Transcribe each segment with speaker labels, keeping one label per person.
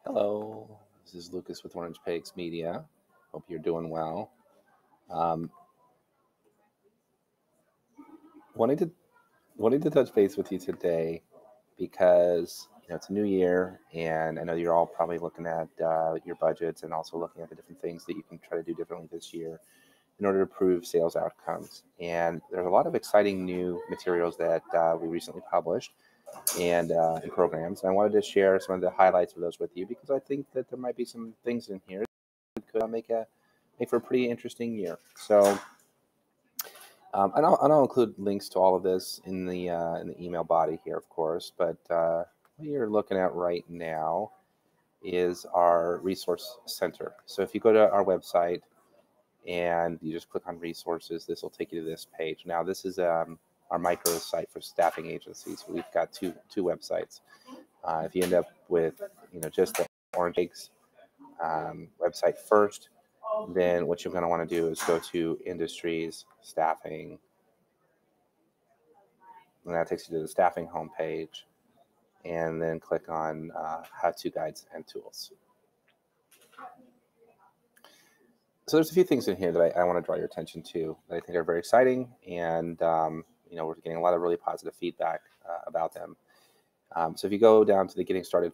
Speaker 1: Hello, this is Lucas with Orange Pigs Media. Hope you're doing well. Um, wanting to wanting to touch base with you today because it's a new year, and I know you're all probably looking at your budgets and also looking at the different things that you can try to do differently this year in order to improve sales outcomes. And there's a lot of exciting new materials that we recently published and programs. And I wanted to share some of the highlights of those with you because I think that there might be some things in here that could make for a pretty interesting year. So, and I'll include links to all of this in the email body here, of course. But what you're looking at right now is our resource center. So if you go to our website and you just click on resources, this will take you to this page. Now, this is our micro site for staffing agencies. We've got two websites. If you end up with just the Orange Pigs website first, then what you're going to want to do is go to industries, staffing, and that takes you to the staffing homepage, and then click on how-to guides and tools. So there's a few things in here that I want to draw your attention to that I think are very exciting, and we're getting a lot of really positive feedback about them. So if you go down to the Getting Started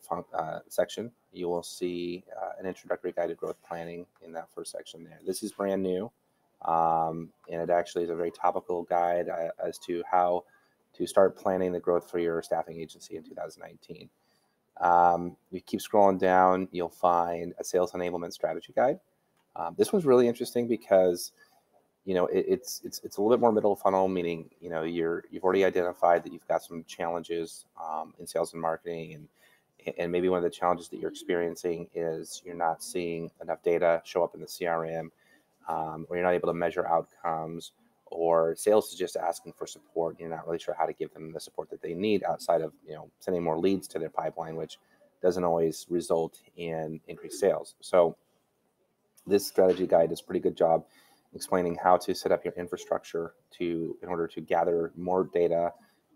Speaker 1: section, you will see an introductory guide to growth planning in that first section there. This is brand new, and it actually is a very topical guide as to how to start planning the growth for your staffing agency in 2019. You keep scrolling down, you'll find a sales enablement strategy guide. This one's really interesting because it's a little bit more middle funnel, meaning you've already identified that you've got some challenges in sales and marketing, and maybe one of the challenges that you're experiencing is you're not seeing enough data show up in the CRM, or you're not able to measure outcomes, or sales is just asking for support. You're not really sure how to give them the support that they need outside of sending more leads to their pipeline, which doesn't always result in increased sales. So this strategy guide does a pretty good job explaining how to set up your infrastructure in order to gather more data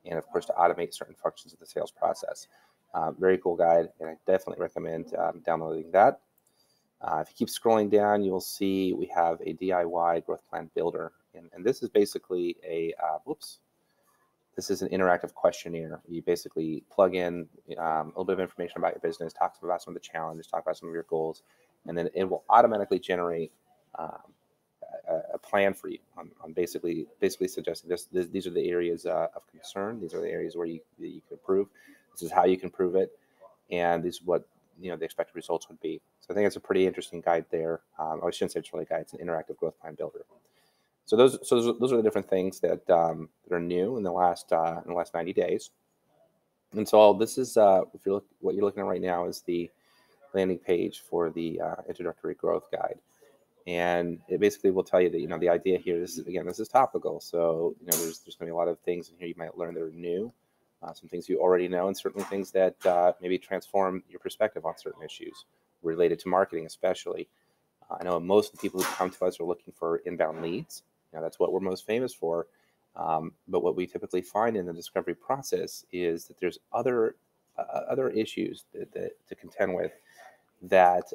Speaker 1: and, of course, to automate certain functions of the sales process. Very cool guide, and I definitely recommend downloading that. If you keep scrolling down, you'll see we have a DIY growth plan builder, and this is basically this is an interactive questionnaire. You basically plug in a little bit of information about your business, talk about some of the challenges, talk about some of your goals, and then it will automatically generate a plan for you on basically suggesting these are the areas of concern. These are the areas where you can improve. This is how you can prove it, and this is what the expected results would be. So I think it's a pretty interesting guide there. I shouldn't say it's really a guide; it's an interactive growth plan builder. So those are the different things that are new in the last 90 days. And so this is what you're looking at right now is the landing page for the introductory growth guide. And it basically will tell you that the idea here is, again, this is topical. So there's going to be a lot of things in here you might learn that are new, some things you already know, and certainly things that maybe transform your perspective on certain issues related to marketing, especially. I know most of the people who come to us are looking for inbound leads. That's what we're most famous for. But what we typically find in the discovery process is that there's other issues to contend with that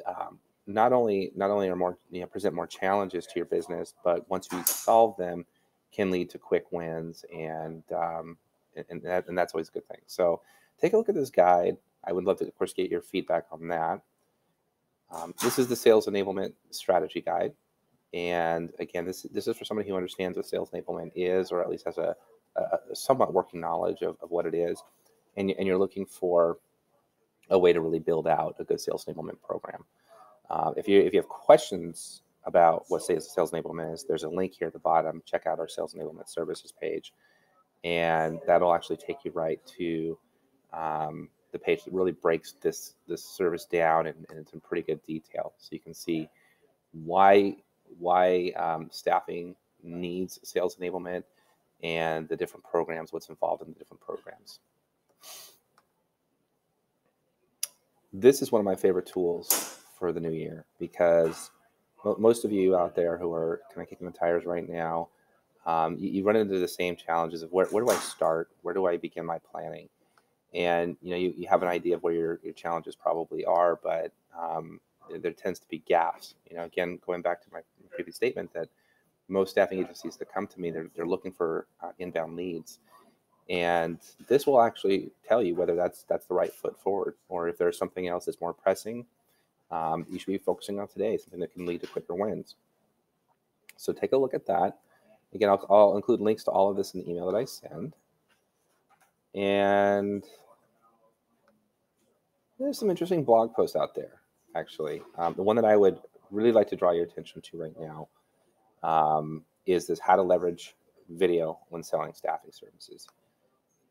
Speaker 1: not only are more present more challenges to your business, but once you solve them, can lead to quick wins, and that's always a good thing. So take a look at this guide. I would love to, of course, get your feedback on that. This is the sales enablement strategy guide, and again, this is for somebody who understands what sales enablement is, or at least has a somewhat working knowledge of what it is, and you're looking for a way to really build out a good sales enablement program. If you have questions about what sales enablement is, there's a link here at the bottom. Check out our sales enablement services page, and that'll actually take you right to the page that really breaks this service down and it's in pretty good detail, so you can see why staffing needs sales enablement and the different programs, what's involved in the different programs. This is one of my favorite tools for the new year because most of you out there who are kind of kicking the tires right now, you run into the same challenges of where do I start? Where do I begin my planning? and you have an idea of where your challenges probably are, but there tends to be gaps. Again, going back to my previous statement that most staffing agencies that come to me, they're looking for inbound leads, and this will actually tell you whether that's the right foot forward, or if there's something else that's more pressing, you should be focusing on today, something that can lead to quicker wins. So take a look at that. Again, I'll include links to all of this in the email that I send. And there's some interesting blog posts out there, actually. The one that I would really like to draw your attention to right now is this: how to leverage video when selling staffing services.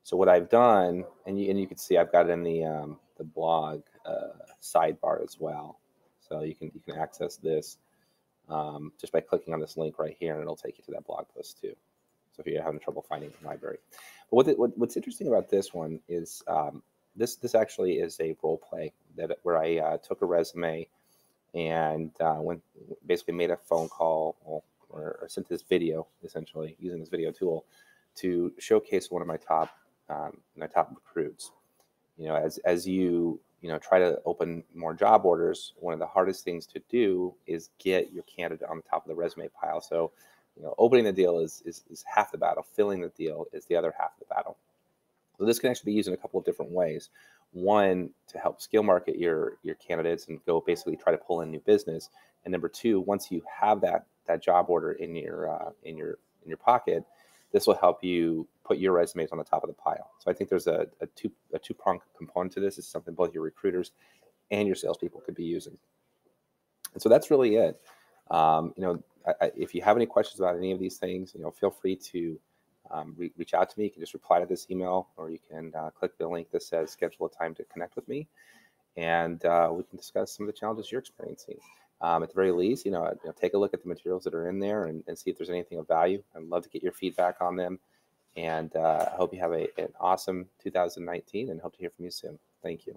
Speaker 1: So what I've done, and you can see I've got it in the blog sidebar as well. So you can access this just by clicking on this link right here, and it'll take you to that blog post too. So if you're having trouble finding the library, but what's interesting about this one is this actually is a role play where I took a resume and basically made a phone call, or sent this video, essentially using this video tool to showcase one of my top recruits. As try to open more job orders, one of the hardest things to do is get your candidate on the top of the resume pile. So, opening the deal is half the battle. Filling the deal is the other half of the battle. So this can actually be used in a couple of different ways. One, to help skill market your candidates and go basically try to pull in new business. And number two, once you have that job order in your pocket, this will help you put your resumes on the top of the pile. So I think there's a two-pronged component to this. It's something both your recruiters and your salespeople could be using. And so that's really it. If you have any questions about any of these things, feel free to reach out to me. You can just reply to this email, or you can click the link that says schedule a time to connect with me, and we can discuss some of the challenges you're experiencing. At the very least, take a look at the materials that are in there and see if there's anything of value. I'd love to get your feedback on them. And I hope you have an awesome 2019, and hope to hear from you soon. Thank you.